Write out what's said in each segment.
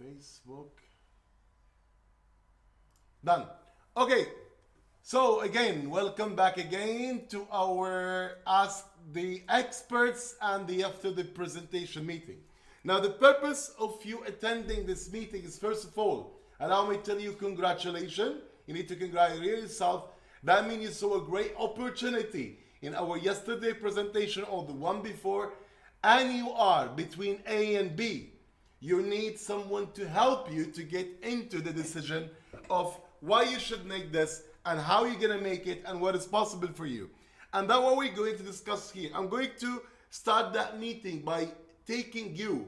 Facebook. Done. Okay. So again, welcome back again to our Ask the Experts and the After the Presentation meeting. Now the purpose of you attending this meeting is, first of all, allow me to tell you congratulations. You need to congratulate yourself. That means you saw a great opportunity in our yesterday presentation or the one before, and you are between A and B. You need someone to help you to get into the decision of why you should make this and how you're gonna make it and what is possible for you. And that's what we're going to discuss here. I'm going to start that meeting by taking you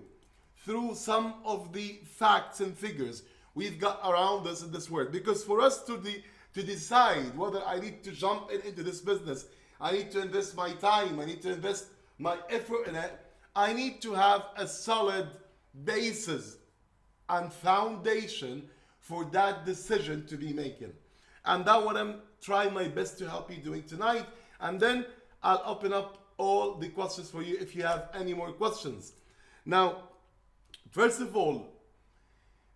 through some of the facts and figures we've got around us in this world. Because for us to decide whether I need to jump into this business, I need to invest my time, I need to invest my effort in it, I need to have a solid basis and foundation for that decision to be making. And that's what I'm trying my best to help you doing tonight. And then I'll open up all the questions for you if you have any more questions. Now, first of all,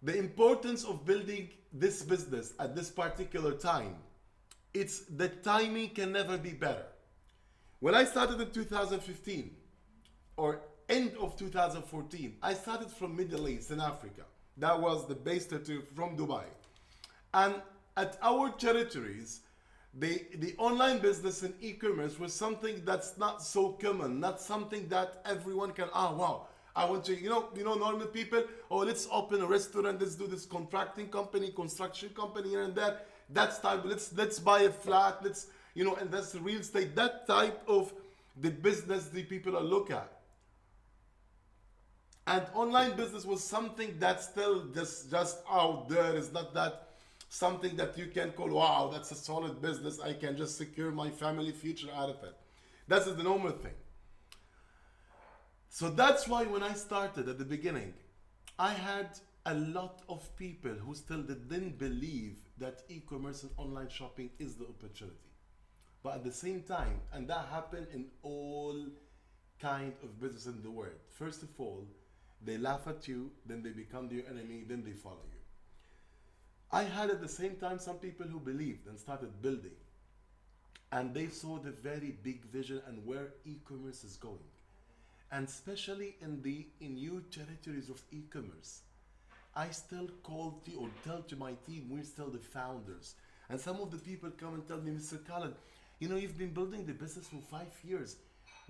the importance of building this business at this particular time, it's the timing can never be better. When I started in 2015 or end of 2014, I started from Middle East in Africa. That was the base territory from Dubai. And at our territories, the online business and e-commerce was something that's not so common, not something that everyone can, wow, I want to, normal people, let's open a restaurant, let's do this contracting company, construction company here and there. That's type, let's buy a flat, let's, invest in real estate. That type of the business the people are look at. And online business was something that's still just out there. It's not that something that you can call, wow, that's a solid business. I can just secure my family future out of it. That's the normal thing. So that's why when I started at the beginning, I had a lot of people who still didn't believe that e-commerce and online shopping is the opportunity. But at the same time, and that happened in all kind of business in the world. First of all, they laugh at you, then they become your enemy, then they follow you. I had at the same time some people who believed and started building, and they saw the very big vision and where e-commerce is going. And especially in new territories of e-commerce, I still call or tell to my team, we're still the founders. And some of the people come and tell me, Mr. Khaled, you've been building the business for 5 years.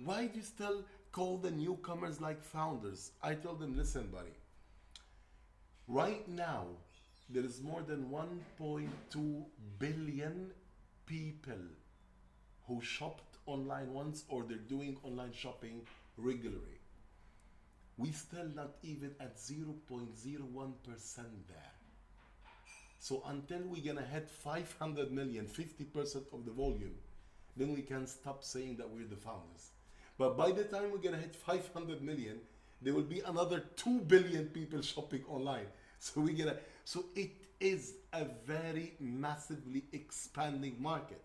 Why do you still call the newcomers like founders? I told them, listen, buddy, right now, there is more than 1.2 billion people who shopped online once or they're doing online shopping regularly. We still not even at 0.01% there. So until we're gonna hit 500 million, 50% of the volume, then we can stop saying that we're the founders. But by the time we're gonna hit 500 million, there will be another 2 billion people shopping online. So it is a very massively expanding market.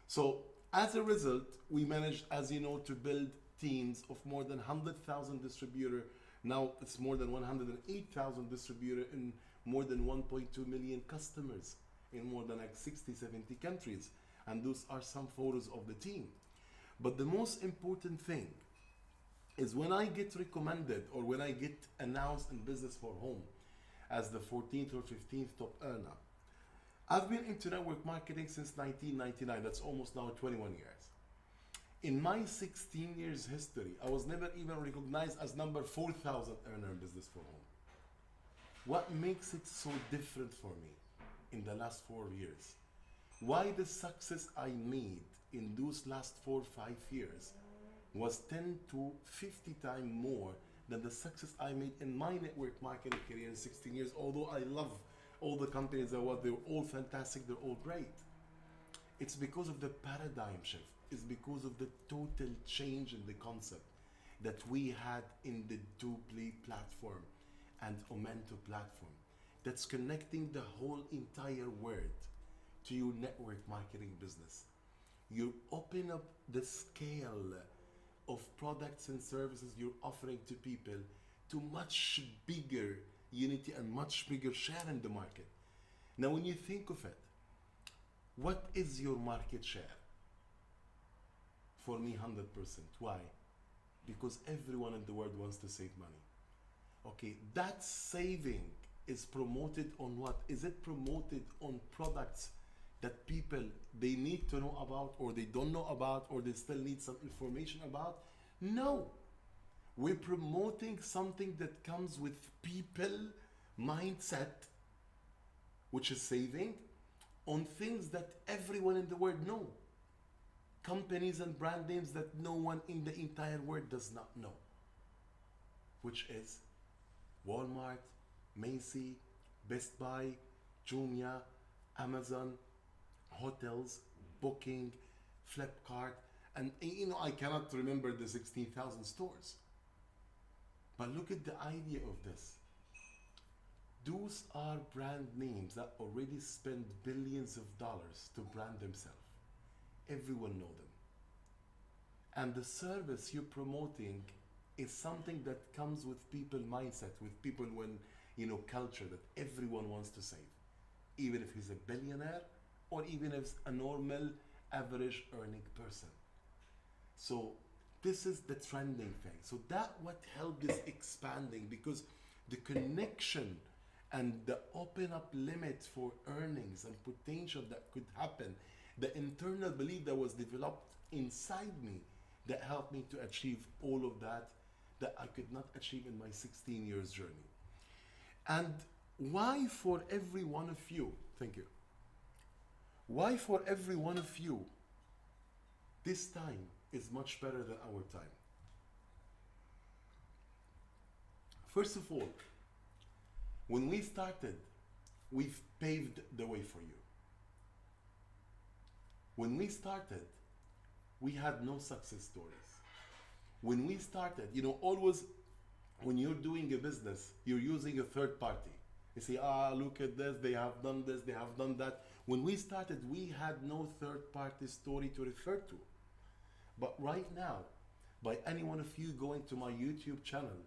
So as a result, we managed, as you know, to build teams of more than 100,000 distributors. Now it's more than 108,000 distributors in more than 1.2 million customers in more than 60, 70 countries. And those are some photos of the team. But the most important thing is when I get recommended or when I get announced in Business for Home as the 14th or 15th top earner. I've been into network marketing since 1999. That's almost now 21 years. In my 16 years history, I was never even recognized as number 4,000 earner in Business for Home. What makes it so different for me in the last 4 years? Why the success I made in those last 4 or 5 years was 10 to 50 times more than the success I made in my network marketing career in 16 years. Although I love all the companies they're all fantastic, they're all great. It's because of the paradigm shift. It's because of the total change in the concept that we had in the Dupli platform and Ominto platform that's connecting the whole entire world to your network marketing business. You open up the scale of products and services you're offering to people to much bigger unity and much bigger share in the market. Now, when you think of it, what is your market share? For me, 100%. Why? Because everyone in the world wants to save money. Okay, that saving is promoted on what? Is it promoted on products that people, they need to know about, or they don't know about, or they still need some information about? No. We're promoting something that comes with people mindset, which is saving, on things that everyone in the world know. Companies and brand names that no one in the entire world does not know, which is Walmart, Macy, Best Buy, Jumia, Amazon, hotels, Booking, Flipkart, and I cannot remember the 16,000 stores. But look at the idea of this. Those are brand names that already spend billions of dollars to brand themselves. Everyone know them. And the service you're promoting is something that comes with people mindset, with people culture, that everyone wants to save. Even if he's a billionaire, or even if it's a normal, average earning person. So this is the trending thing. So that what helped is expanding, because the connection and the open up limit for earnings and potential that could happen, the internal belief that was developed inside me, that helped me to achieve all of that I could not achieve in my 16 years journey. And why for every one of you, thank you, why for every one of you, this time is much better than our time? First of all, when we started, we've paved the way for you. When we started, we had no success stories. When we started, always when you're doing a business, you're using a third party. You say, look at this, they have done this, they have done that. When we started, we had no third party story to refer to. But right now, by any one of you going to my YouTube channel,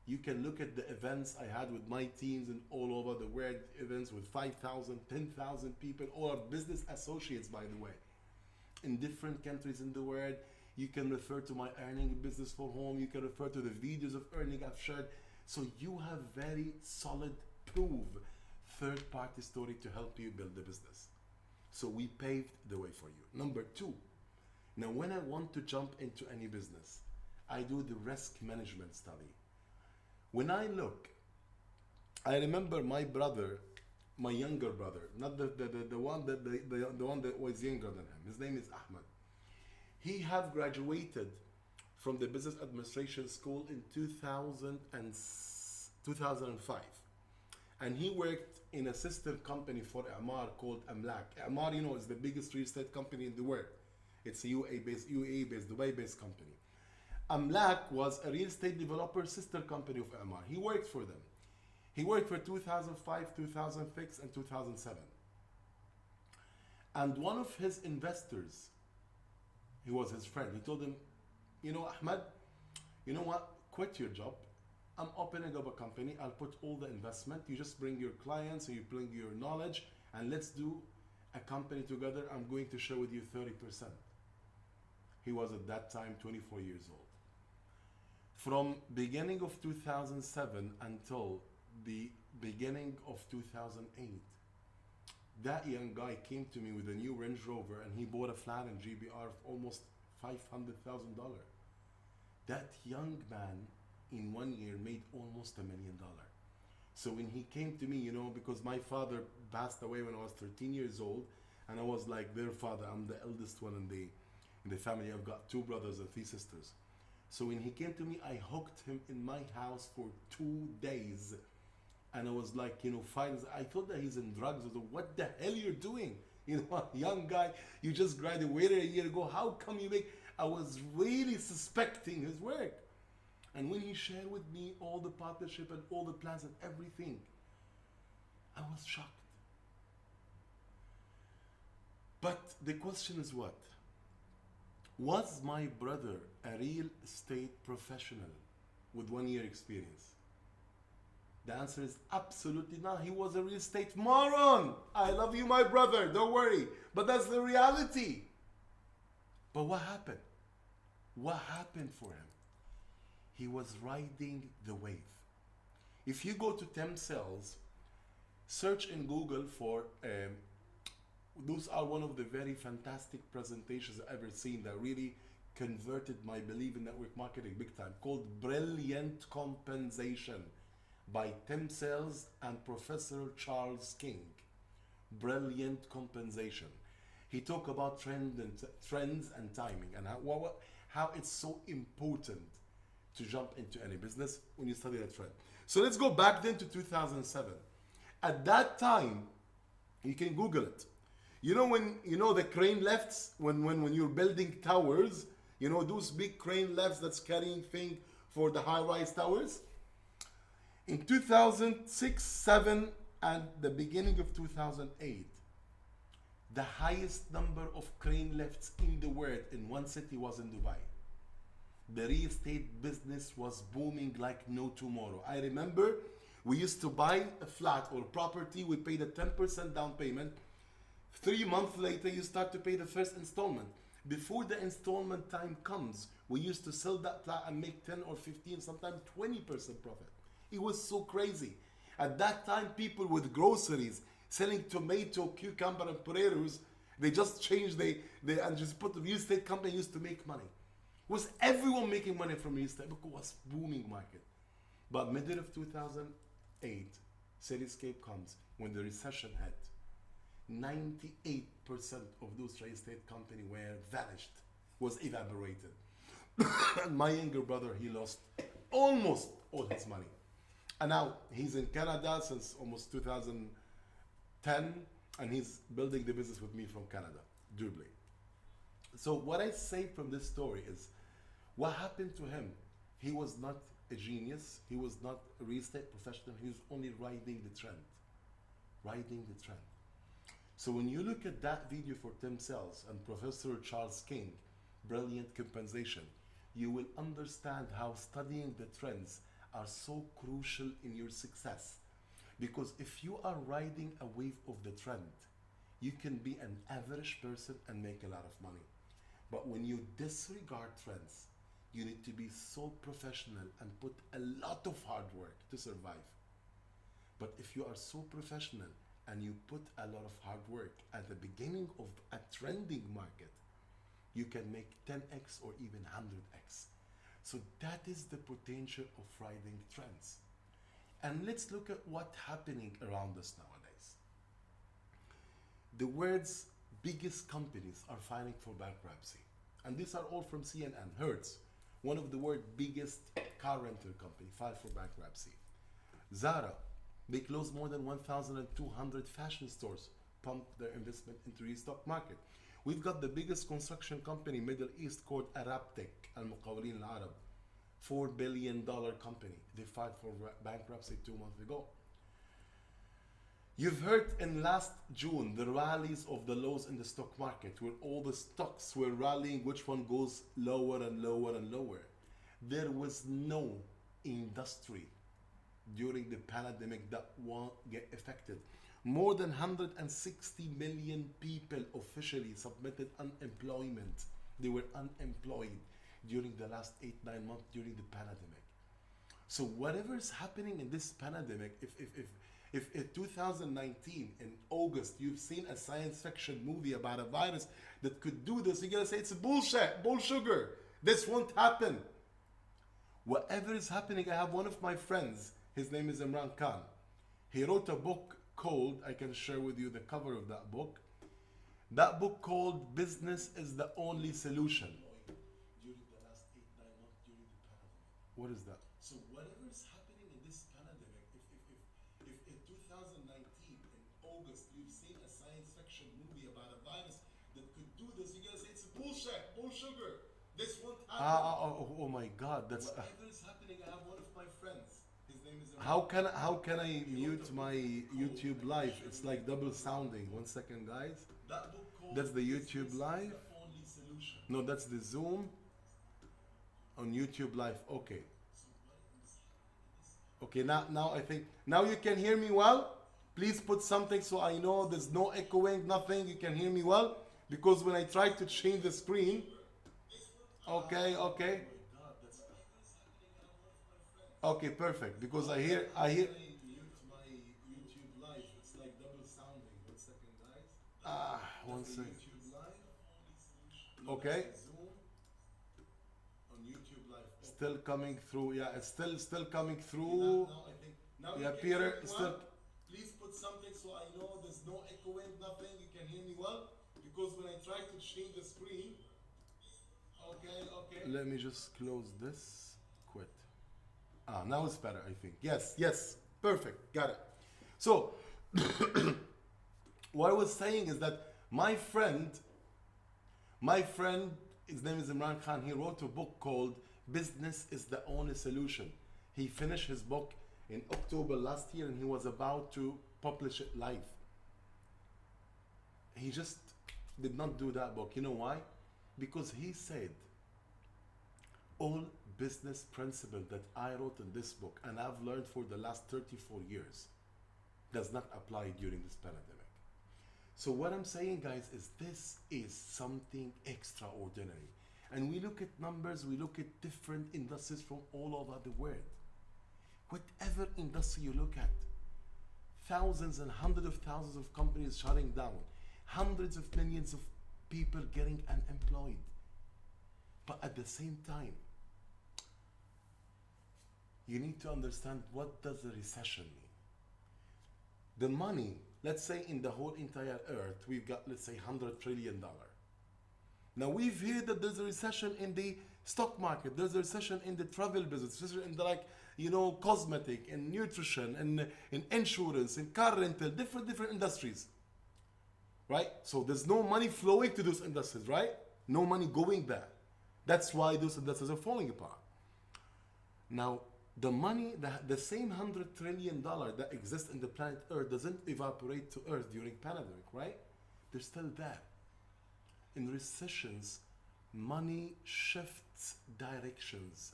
you can look at the events I had with my teams and all over the world, events with 5,000, 10,000 people, all our business associates, by the way, in different countries in the world. You can refer to my earning business for home. You can refer to the videos of earning I've shared. So you have very solid proof, third party story to help you build the business. So we paved the way for you. Number two, now when I want to jump into any business, I do the risk management study. When I look, I remember my brother, my younger brother, not the one that was younger than him. His name is Ahmed. He have graduated from the business administration school in 2005, and he worked in a sister company for Emaar called Amlak. Emaar, is the biggest real estate company in the world. It's a UAE-based, Dubai-based company. Amlak was a real estate developer sister company of Emaar. He worked for them. He worked for 2005, 2006, and 2007. And one of his investors, he was his friend. He told him, Ahmed, you know what? Quit your job. I'm opening up a company. I'll put all the investment. You just bring your clients and you bring your knowledge, and let's do a company together. I'm going to share with you 30%. He was at that time 24 years old. From beginning of 2007 until the beginning of 2008, that young guy came to me with a new Range Rover, and he bought a flat in GBR of almost $500,000. That young man in 1 year made almost $1 million. So when he came to me, because my father passed away when I was 13 years old, and I was like their father. I'm the eldest one in the family. I've got 2 brothers and 3 sisters. So when he came to me, I hooked him in my house for 2 days. And I was like, fine. I thought that he's in drugs. I was like, what the hell you're doing? Young guy, you just graduated a year ago. How come you make... I was really suspecting his work. And when he shared with me all the partnership and all the plans and everything, I was shocked. But the question is what? Was my brother a real estate professional with 1 year experience? The answer is absolutely not. He was a real estate moron. I love you, my brother. Don't worry. But that's the reality. But what happened? What happened for him? He was riding the wave. If you go to Temsales, search in Google for those are one of the very fantastic presentations I've ever seen that really converted my belief in network marketing big time, called Brilliant Compensation by Tim Sales and Professor Charles King. Brilliant Compensation. He talked about trends and timing, and how it's so important to jump into any business when you study that trend. So let's go back then to 2007. At that time, you can Google it. You know when the crane lifts, when you're building towers, you know those big crane lifts that's carrying thing for the high-rise towers? In 2006, 7, and the beginning of 2008, the highest number of crane lifts in the world in one city was in Dubai. The real estate business was booming like no tomorrow. I remember we used to buy a flat or property, we paid a 10% down payment. 3 months later, you start to pay the first installment. Before the installment time comes, we used to sell that flat and make 10 or 15, sometimes 20% profit. It was so crazy. At that time, people with groceries selling tomato, cucumber, and potatoes, they just changed and just put the real estate company used to make money. Was everyone making money from real estate? Because it was booming market. But middle of 2008, Cityscape comes when the recession hit. 98% of those real estate companies were vanished, was evaporated. And my younger brother, he lost almost all his money. And now he's in Canada since almost 2010, and he's building the business with me from Canada, Dublin. So what I say from this story is, what happened to him? He was not a genius. He was not a real estate professional. He was only riding the trend. Riding the trend. So when you look at that video for Tim Sales and Professor Charles King, Brilliant Compensation, you will understand how studying the trends are so crucial in your success. Because if you are riding a wave of the trend, you can be an average person and make a lot of money. But when you disregard trends, you need to be so professional and put a lot of hard work to survive. But if you are so professional and you put a lot of hard work at the beginning of a trending market, you can make 10x or even 100x. So that is the potential of riding trends. And let's look at what's happening around us nowadays. The world's biggest companies are filing for bankruptcy. And these are all from CNN. Hertz, one of the world's biggest car rental company, filed for bankruptcy. Zara, they closed more than 1,200 fashion stores, pumped their investment into the stock market. We've got the biggest construction company in Middle East called Arabtech, Al-Muqawlin Al-Arab, $4 billion company. They filed for bankruptcy 2 months ago. You've heard in last June the rallies of the lows in the stock market, where all the stocks were rallying, which one goes lower and lower and lower. There was no industry during the pandemic that won't get affected. More than 160 million people officially submitted unemployment. They were unemployed during the last 8-9 months during the pandemic. So whatever is happening in this pandemic, if in 2019 in August you've seen a science fiction movie about a virus that could do this, you're gonna say it's bullshit, bullsugar. This won't happen. Whatever is happening, I have one of my friends, his name is Imran Khan. He wrote a book called, I can share with you the cover of that book. That book called Business is the Only Solution. During the last 8-9 months during the pandemic. What is that? So whatever is happening in this pandemic, if in 2019 in August you've seen a science fiction movie about a virus that could do this, you're gonna say it's bullshit, bullsugar. This won't happen. Oh my God, that's whatever is happening. I have one of my friends. His name is. How can I mute my YouTube live? It's like double sounding. 1 second, guys. That's the YouTube live. No, that's the Zoom on YouTube live. Okay. Okay, now I think now you can hear me well. Please put something so I know there's no echoing, nothing. You can hear me well because when I try to change the screen, okay, okay, perfect. Because I hear. One second. Okay. Still coming through. Yeah, it's still coming through. Yeah, Peter, still. Please put something so I know there's no echoing, nothing. You can hear me well because when I try to change the screen. Okay. Let me just close this. Quit. Now it's better, I think. Yes, perfect. Got it. So, what I was saying is that my friend, his name is Imran Khan. He wrote a book called "Business is the Only Solution." He finished his book in October last year, and he was about to publish it live. He just did not do that book. You know why? Because he said all business principles that I wrote in this book and I've learned for the last 34 years does not apply during this pandemic. So what I'm saying, guys, is this is something extraordinary. And we look at numbers, we look at different industries from all over the world. Whatever industry you look at, thousands and hundreds of thousands of companies shutting down, hundreds of millions of people getting unemployed. But at the same time, you need to understand, what does a recession mean? The money, let's say in the whole entire earth, we've got, let's say, $100 trillion. Now we've heard that there's a recession in the stock market, there's a recession in the travel business, recession in the cosmetic and nutrition and in insurance and car rental, different industries. Right? So there's no money flowing to those industries, right? No money going there. That's why those industries are falling apart. Now, the money, the same $100 trillion that exists in the planet Earth doesn't evaporate to Earth during pandemic, right? They're still there. In recessions, money shifts directions.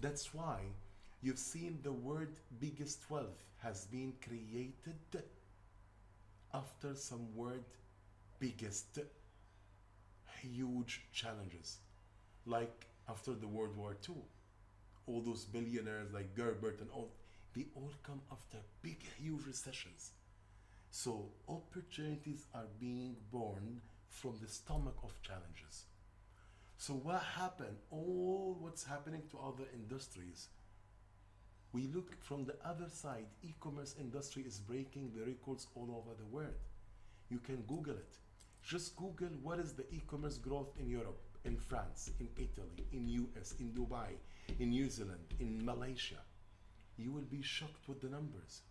That's why you've seen the word biggest wealth has been created after some word biggest, huge challenges. Like after the World War II. All those billionaires like Gerbert and all, they all come after big, huge recessions. So opportunities are being born from the stomach of challenges. So what happened? All what's happening to other industries, we look from the other side. E-commerce industry is breaking the records all over the world. You can Google it. Just Google what is the e-commerce growth in Europe, in France, in Italy, in US, in Dubai, in New Zealand, in Malaysia. You will be shocked with the numbers.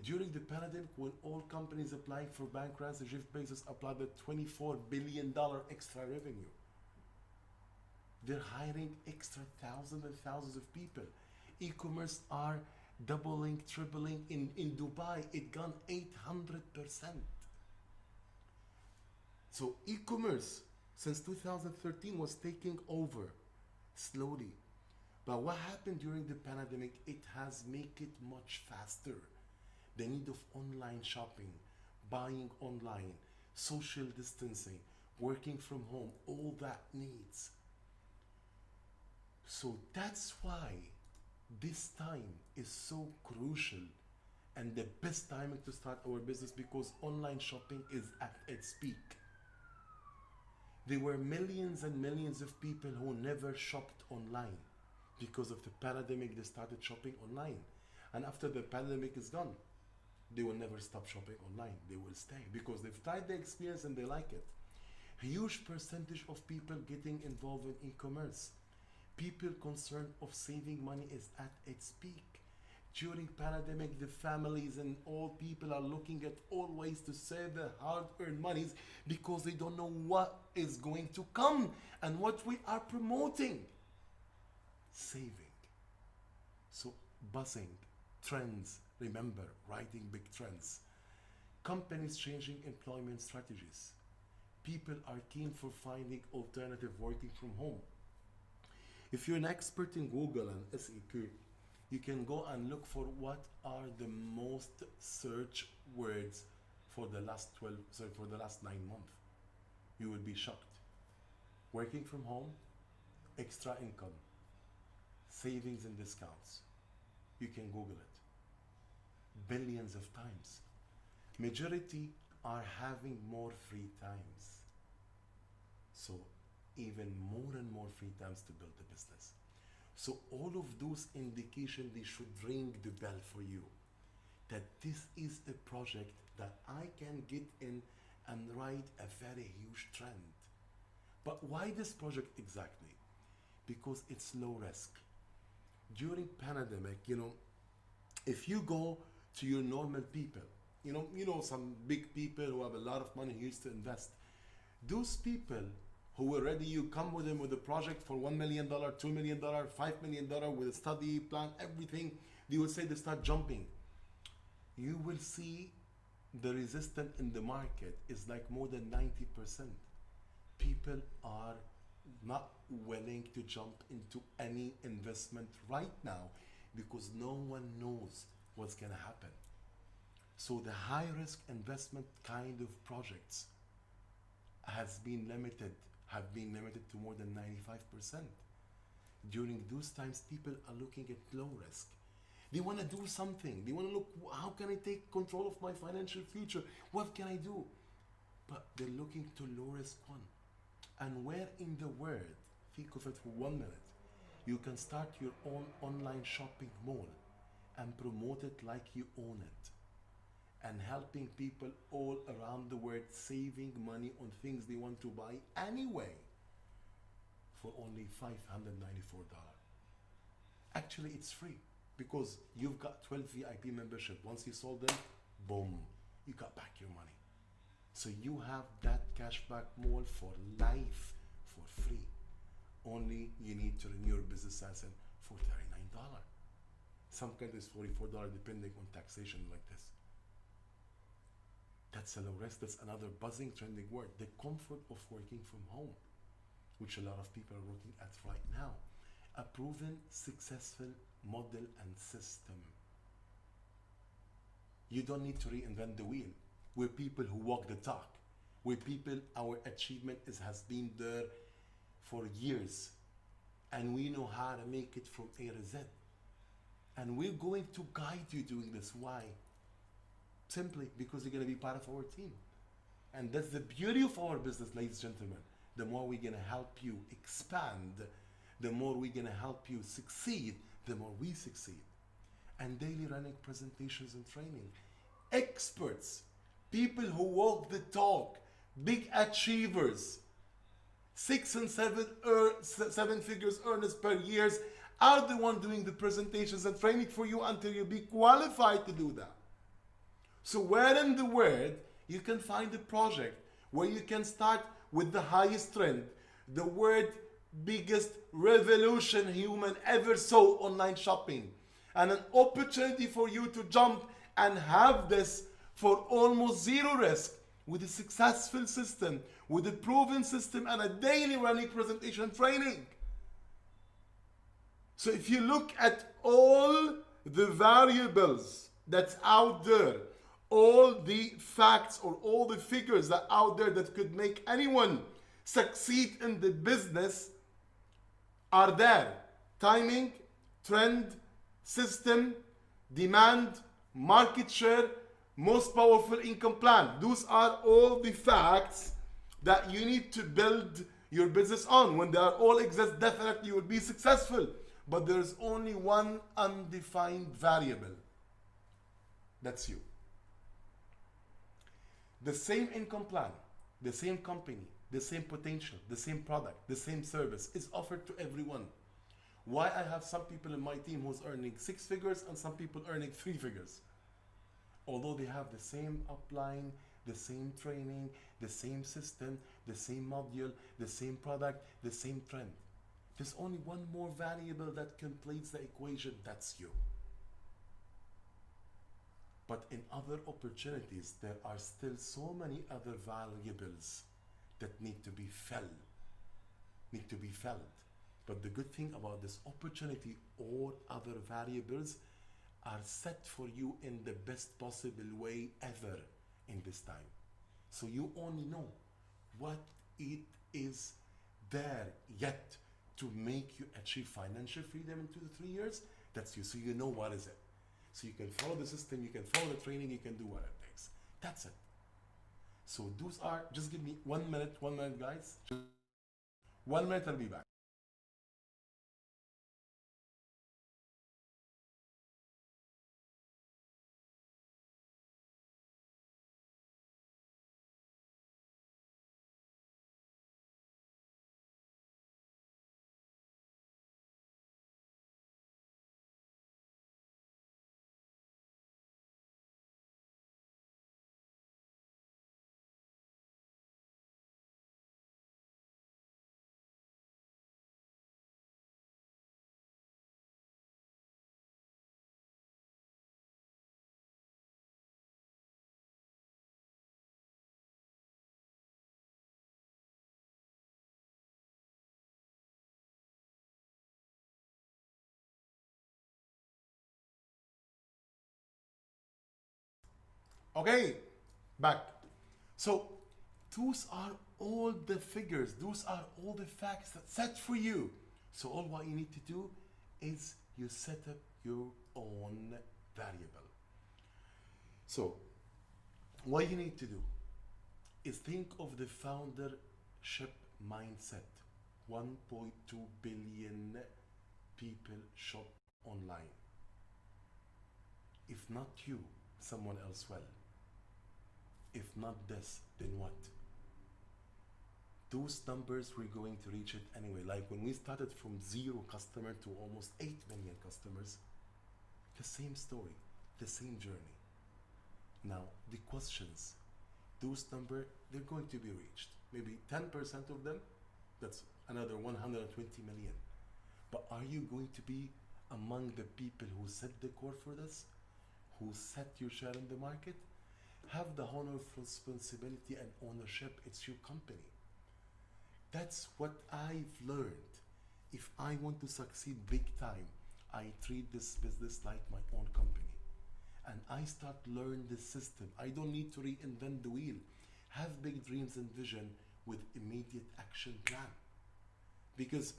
During the pandemic, when all companies applying for bankruptcy, Jeff Bezos applied the $24 billion extra revenue. They're hiring extra thousands and thousands of people. E-commerce are doubling, tripling. In Dubai, it gone 800%. So e-commerce since 2013 was taking over slowly. But what happened during the pandemic, it has made it much faster. The need of online shopping, buying online, social distancing, working from home, all that needs. So that's why this time is so crucial and the best timing to start our business, because online shopping is at its peak. There were millions and millions of people who never shopped online. Because of the pandemic, they started shopping online. And after the pandemic is gone, they will never stop shopping online. They will stay because they've tried the experience and they like it. Huge percentage of people getting involved in e-commerce. People concerned of saving money is at its peak. During pandemic, the families and all people are looking at all ways to save their hard-earned monies because they don't know what is going to come and what we are promoting. Saving. So buzzing, trends, remember, riding big trends. Companies changing employment strategies. People are keen for finding alternative working from home. If you're an expert in Google and SEO, You can go and look for what are the most search words for the last 9 months. You will be shocked. Working from home, extra income, savings and discounts. You can Google it. Billions of times. Majority are having more free times. So even more and more free times to build a business. So all of those indications, they should ring the bell for you that this is a project that I can get in and ride a very huge trend. But why this project exactly? Because it's low risk. During pandemic, if you go to your normal people, some big people who have a lot of money who used to invest, those people who already, you come with them with a project for $1 million, $2 million, $5 million with a study plan, everything, they will say they start jumping. You will see the resistance in the market is like more than 90%. People are not willing to jump into any investment right now because no one knows what's going to happen. So the high risk investment kind of projects have been limited to more than 95%. During those times, people are looking at low risk. They want to do something. They want to look, how can I take control of my financial future? What can I do? But they're looking to low risk one. And where in the world, think of it for 1 minute, you can start your own online shopping mall and promote it like you own it, and helping people all around the world saving money on things they want to buy anyway for only $594. Actually, it's free because you've got 12 VIP membership. Once you sold them, boom, you got back your money. So you have that cashback mall for life for free. Only you need to renew your business license for $39. Some countries $44 depending on taxation like this. That's a low risk. That's another buzzing, trending word. The comfort of working from home, which a lot of people are working at right now. A proven, successful model and system. You don't need to reinvent the wheel. We're people who walk the talk. We're people, our achievement has been there for years. And we know how to make it from A to Z. And we're going to guide you doing this. Why? Simply because you're going to be part of our team. And that's the beauty of our business, ladies and gentlemen. The more we're going to help you expand, the more we're going to help you succeed, the more we succeed. And daily running presentations and training. Experts, people who walk the talk, big achievers, 6 and 7 figures earners per year are the one doing the presentations and training for you until you be qualified to do that. So where in the world you can find a project where you can start with the highest trend, the world biggest revolution human ever saw, online shopping, and an opportunity for you to jump and have this for almost zero risk with a successful system, with a proven system and a daily running presentation training. So if you look at all the variables that's out there, all the facts or all the figures that are out there that could make anyone succeed in the business are there. Timing, trend, system, demand, market share, most powerful income plan. Those are all the facts that you need to build your business on. When they are all exist, definitely you will be successful. But there's only one undefined variable. That's you. The same income plan, the same company, the same potential, the same product, the same service is offered to everyone. Why I have some people in my team who's earning 6 figures and some people earning 3 figures. Although they have the same upline, the same training, the same system, the same module, the same product, the same trend. There's only one more variable that completes the equation, that's you. But in other opportunities, there are still so many other variables that need to be felt. But the good thing about this opportunity, all other variables are set for you in the best possible way ever in this time. So you only know what it is there yet to make you achieve financial freedom in 2 to 3 years. That's you. So you know what is it. So you can follow the system, you can follow the training, you can do what it takes. That's it. So those are, just give me 1 minute, guys. Just 1 minute, I'll be back. Okay, back. So those are all the figures, those are all the facts that set for you. So all what you need to do is you set up your own variable. So what you need to do is think of the foundership mindset. 1.2 billion people shop online. If not you, someone else will. If not this, then what? Those numbers, we're going to reach it anyway. Like when we started from 0 customer to almost 8 million customers, the same story, the same journey. Now, the questions, those numbers, they're going to be reached. Maybe 10% of them, that's another 120 million. But are you going to be among the people who set the core for this? Who set your share in the market? Have the honor of responsibility and ownership. It's your company. That's what I've learned. If I want to succeed big time, I treat this business like my own company. And I start learn the system. I don't need to reinvent the wheel. Have big dreams and vision with immediate action plan. Because,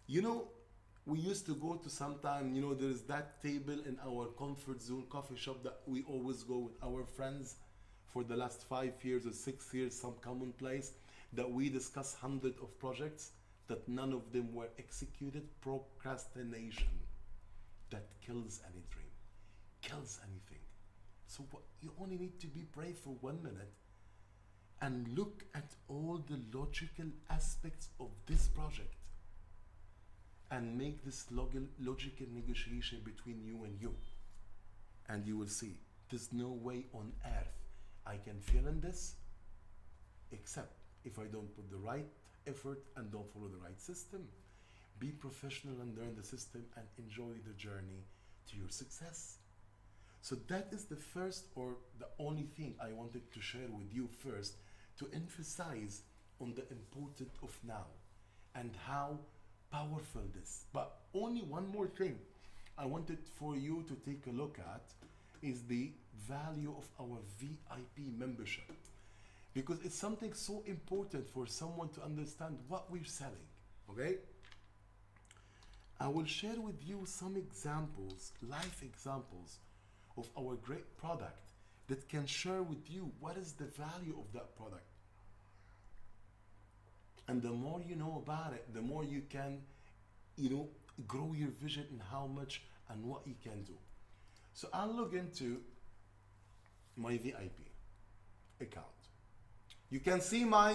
you know, we used to go to sometime, you know, there is that table in our comfort zone coffee shop that we always go with our friends for the last 5 years or 6 years, some common place that we discuss hundreds of projects that none of them were executed. Procrastination that kills any dream, kills anything. So what, you only need to be brave for 1 minute and look at all the logical aspects of this project and make this logical negotiation between you and you. And you will see, there's no way on earth I can fail in this except if I don't put the right effort and don't follow the right system. Be professional and learn the system and enjoy the journey to your success. So that is the first or the only thing I wanted to share with you first, to emphasize on the importance of now and how powerful this. But only one more thing I wanted for you to take a look at is the value of our VIP membership, because it's something so important for someone to understand what we're selling. Okay, I will share with you some examples, life examples of our great product that can share with you what is the value of that product. And the more you know about it, the more you can, you know, grow your vision in how much and what you can do. So I'll log into my VIP account. You can see my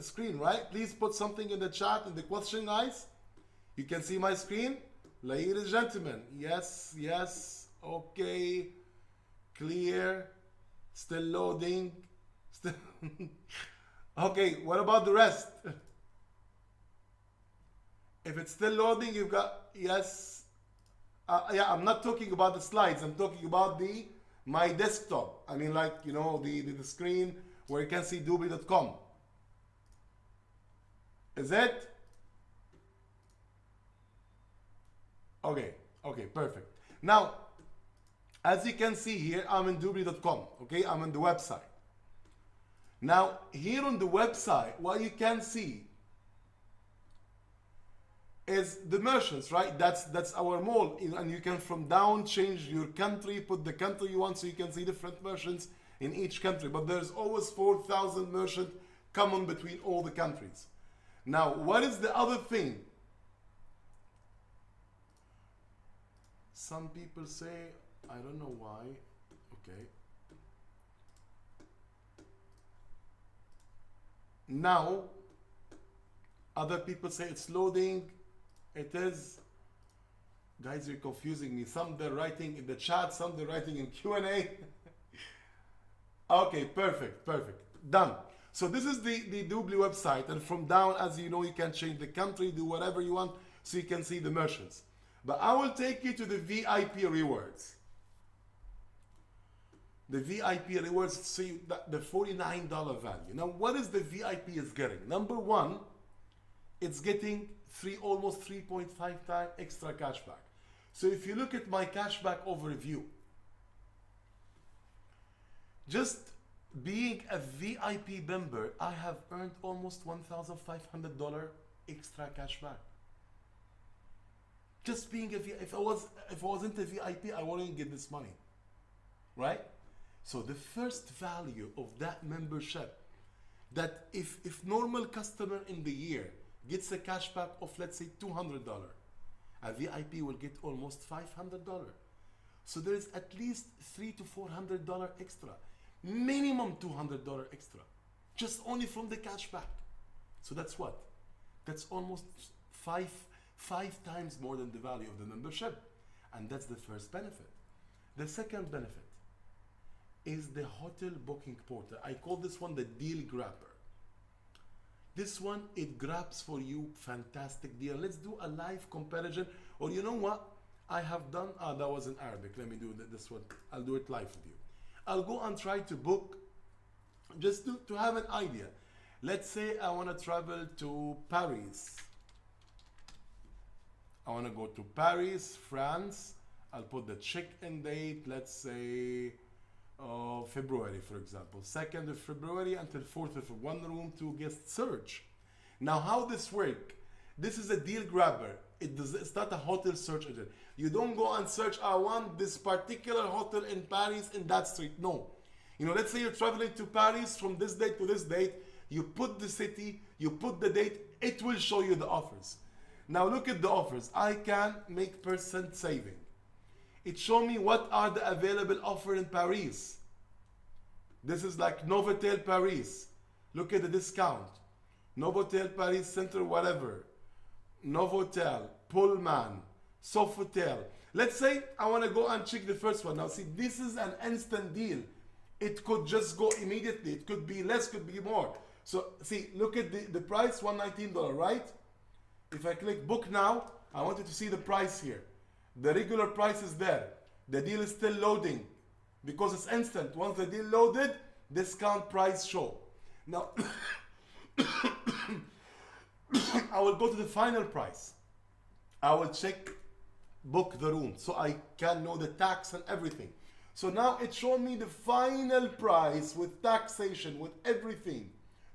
screen, right? Please put something in the chat, in the question, guys. You can see my screen? Ladies and gentlemen, yes, yes, okay, clear, still loading, still. Okay, what about the rest? If it's still loading, you've got, yes. Yeah, I'm not talking about the slides. I'm talking about my desktop. I mean, like, you know, the screen where you can see doobly.com. Is it? Okay, okay, perfect. Now, as you can see here, I'm in doobly.com, okay? I'm on the website. Now, here on the website, what you can see is the merchants, right? That's our mall, and you can from down change your country, put the country you want, so you can see different merchants in each country. But there's always 4,000 merchants common between all the countries. Now, what is the other thing? Some people say, I don't know why. Okay. Now, other people say it's loading. It is. Guys, you're confusing me. Some they're writing in the chat, some they're writing in Q&A. Okay, perfect, perfect. Done. So this is the Doobly website, and from down, as you know, you can change the country, do whatever you want, so you can see the merchants. But I will take you to the VIP rewards. The VIP rewards, see the $49 value. Now, what is the VIP is getting? Number one, it's getting almost 3.5 times extra cashback. So if you look at my cashback overview, just being a VIP member, I have earned almost $1,500 extra cashback. Just being a VIP. If I wasn't a VIP, I wouldn't get this money, right? So the first value of that membership, that if normal customer in the year gets a cashback of, let's say, $200, a VIP will get almost $500. So there is at least $300 to $400 extra, minimum $200 extra, just only from the cashback. So that's what? That's almost five times more than the value of the membership. And that's the first benefit. The second benefit is the hotel booking portal. I call this one the deal grabber. This one, it grabs for you fantastic deal. Let's do a live comparison. Or you know what? I have done, that was in Arabic. Let me do this one. I'll do it live with you. I'll go and try to book, just to have an idea. Let's say I want to travel to Paris. I want to go to Paris, France. I'll put the check-in date, let's say February, for example. 2nd of February until 4th of February. 1 room, 2 guest search. Now, how this work? This is a deal grabber. It's not a hotel search engine. You don't go and search, I want this particular hotel in Paris in that street. No. You know, let's say you're traveling to Paris from this date to this date. You put the city, you put the date, it will show you the offers. Now look at the offers. I can make percent saving. It show me what are the available offer in Paris. This is like Novotel Paris. Look at the discount. Novotel Paris Center, whatever. Novotel, Pullman, Sofitel. Let's say I want to go and check the first one. Now see, this is an instant deal. It could just go immediately. It could be less, could be more. So see, look at the price, $119, right? If I click book now, I want you to see the price here. The regular price is there. The deal is still loading because it's instant. Once the deal loaded, discount price show. Now, I will go to the final price. I will check book the room so I can know the tax and everything. So now it showed me the final price with taxation, with everything.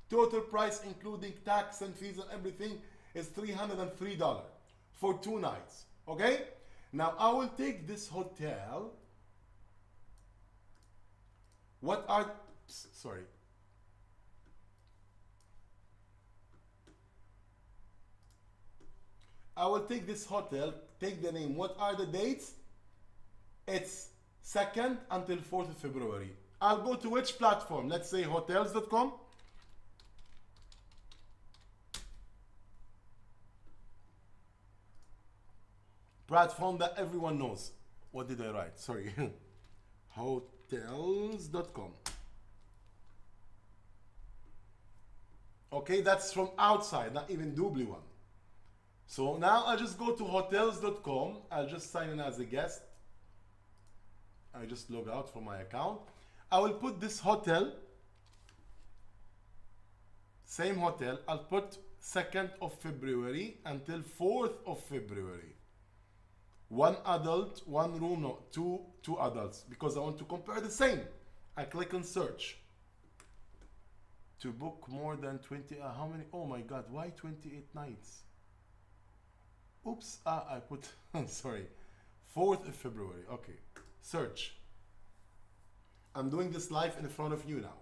Total price including tax and fees and everything is $303 for 2 nights. Okay? Now I will take this hotel. What are, sorry. I will take this hotel, take the name. What are the dates? It's 2nd until 4th of February. I'll go to which platform? Let's say hotels.com. Platform that everyone knows. What did I write? Sorry. Hotels.com. Okay, that's from outside, not even Doobly one. So now I just go to hotels.com. I'll just sign in as a guest. I just log out from my account. I will put this hotel, same hotel. I'll put 2nd of February until 4th of February. One adult, one room, no, two adults, because I want to compare the same. I click on search. To book more than 20, how many? Oh my God, why 28 nights? Oops, I put, sorry, 4th of February, okay. Search. I'm doing this live in front of you now.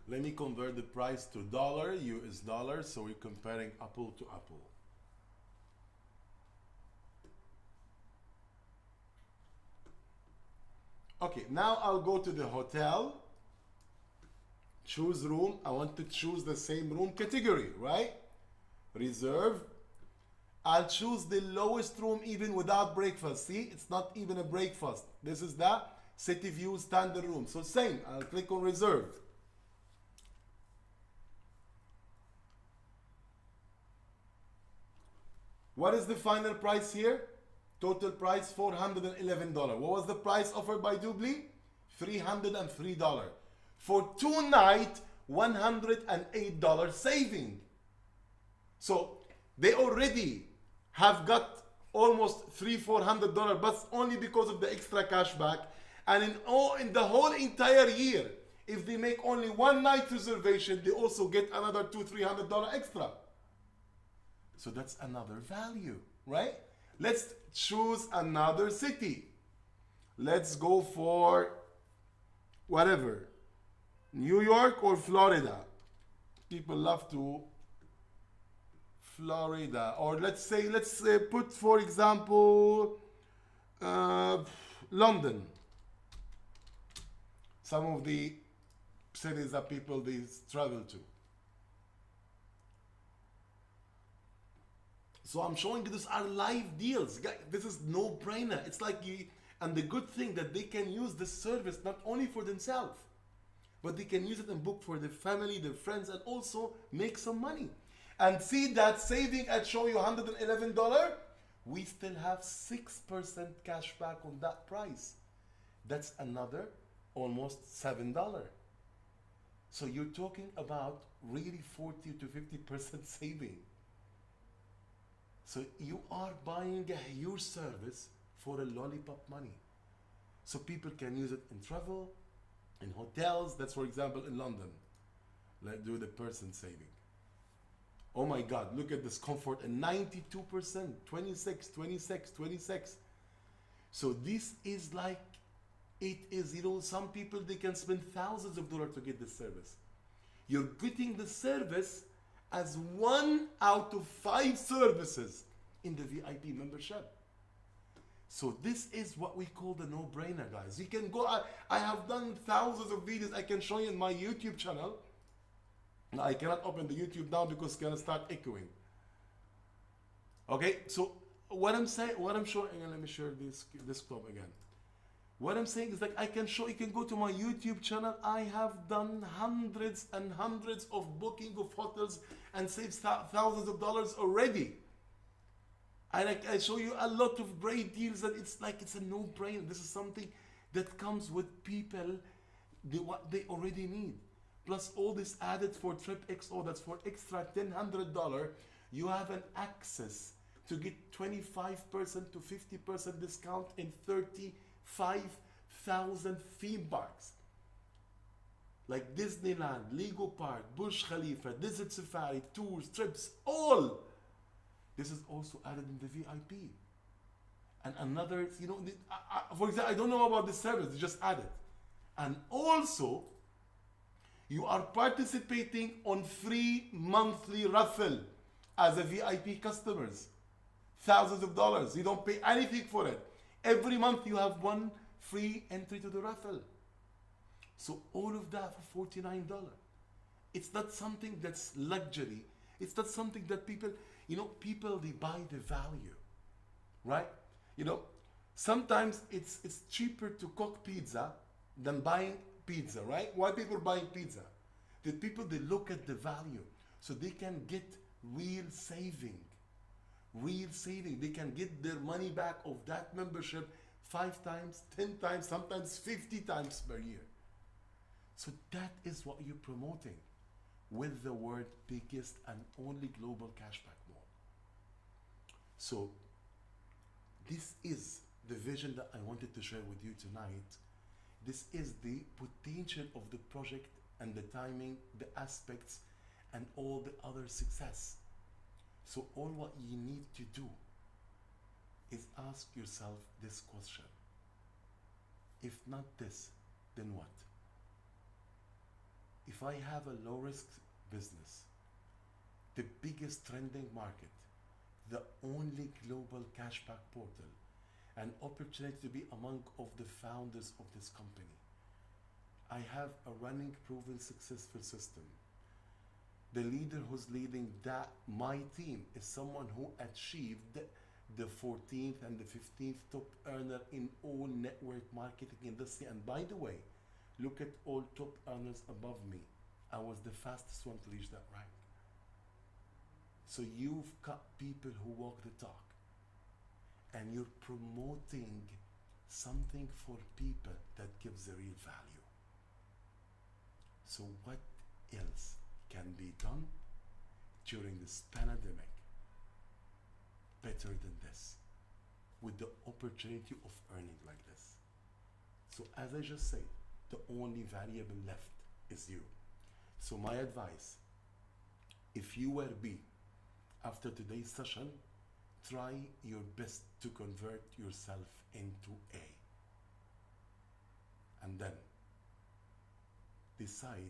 Let me convert the price to dollar, US dollar, so we're comparing apple to apple. Okay, now I'll go to the hotel, choose room. I want to choose the same room category, right? Reserve. I'll choose the lowest room even without breakfast. See, it's not even a breakfast. This is the city view standard room. So same, I'll click on reserve. What is the final price here? Total price $411. What was the price offered by Doobly? $303. For 2 nights, $108 saving. So they already have got almost $300-400, but only because of the extra cashback. And in the whole entire year, if they make only 1 night reservation, they also get another $200-300 extra. So that's another value, right? Let's choose another city. Let's go for whatever, New York or Florida. People love to Florida, or let's put, for example, London. Some of the cities that people they travel to. So I'm showing you these are live deals. This is no brainer. It's like and the good thing that they can use this service not only for themselves, but they can use it and book for their family, their friends, and also make some money. And see that saving I show you $111, we still have 6% cash back on that price. That's another almost $7. So you're talking about really 40 to 50% saving. So you are buying a huge service for a lollipop money. So people can use it in travel, in hotels. That's for example in London. Let's do the person saving. Oh my God, look at this comfort, and 92%, 26, 26, 26. So this is like, it is, you know, some people, they can spend thousands of dollars to get this service. You're getting the service as 1 out of 5 services in the VIP membership. So this is what we call the no-brainer, guys. You can go, I have done thousands of videos I can show you in my YouTube channel. Now, I cannot open the YouTube now because it's gonna start echoing. Okay, so what I'm saying, what I'm showing, and let me share this desktop again. What I'm saying is like I can show, you can go to my YouTube channel. I have done hundreds and hundreds of booking of hotels and saved thousands of dollars already. And I show you a lot of great deals that it's like it's a no-brainer. This is something that comes with people, what they already need. Plus all this added for Trip XO, that's for extra $1,000. You have an access to get 25% to 50% discount in 35,000 theme parks. Like Disneyland, Lego Park, Burj Khalifa, Desert Safari, tours, trips, all. This is also added in the VIP. And another, you know, for example, I don't know about this service, they just added. And also, you are participating on free monthly raffle as a VIP customers. Thousands of dollars. You don't pay anything for it. Every month you have 1 free entry to the raffle. So all of that for $49. It's not something that's luxury. It's not something that people, you know, people, they buy the value, right? You know, sometimes it's cheaper to cook pizza than buying pizza, right? Why people buying pizza? The people, they look at the value, so they can get real saving. Real saving. They can get their money back of that membership 5 times, 10 times, sometimes 50 times per year. So that is what you're promoting. with the word biggest and only global cashback mall. So this is the vision that I wanted to share with you tonight. This is the potential of the project and the timing, the aspects, and all the other success. So all what you need to do is ask yourself this question. If not this, then what? If I have a low risk business, the biggest trending market, the only global cashback portal, an opportunity to be among of the founders of this company. I have a running, proven, successful system. The leader who's leading my team is someone who achieved the 14th and the 15th top earner in all network marketing industry. And by the way, look at all top earners above me. I was the fastest one to reach that rank. So you've got people who walk the talk, and you're promoting something for people that gives a real value. So what else can be done during this pandemic better than this, with the opportunity of earning like this? So as I just said, the only variable left is you. So my advice, if you were B, after today's session, try your best to convert yourself into A. And then decide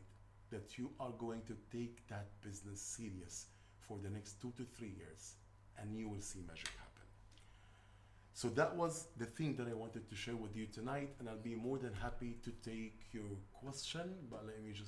that you are going to take that business serious for the next 2 to 3 years, and you will see magic happen. So that was the thing that I wanted to share with you tonight, and I'll be more than happy to take your question, but let me just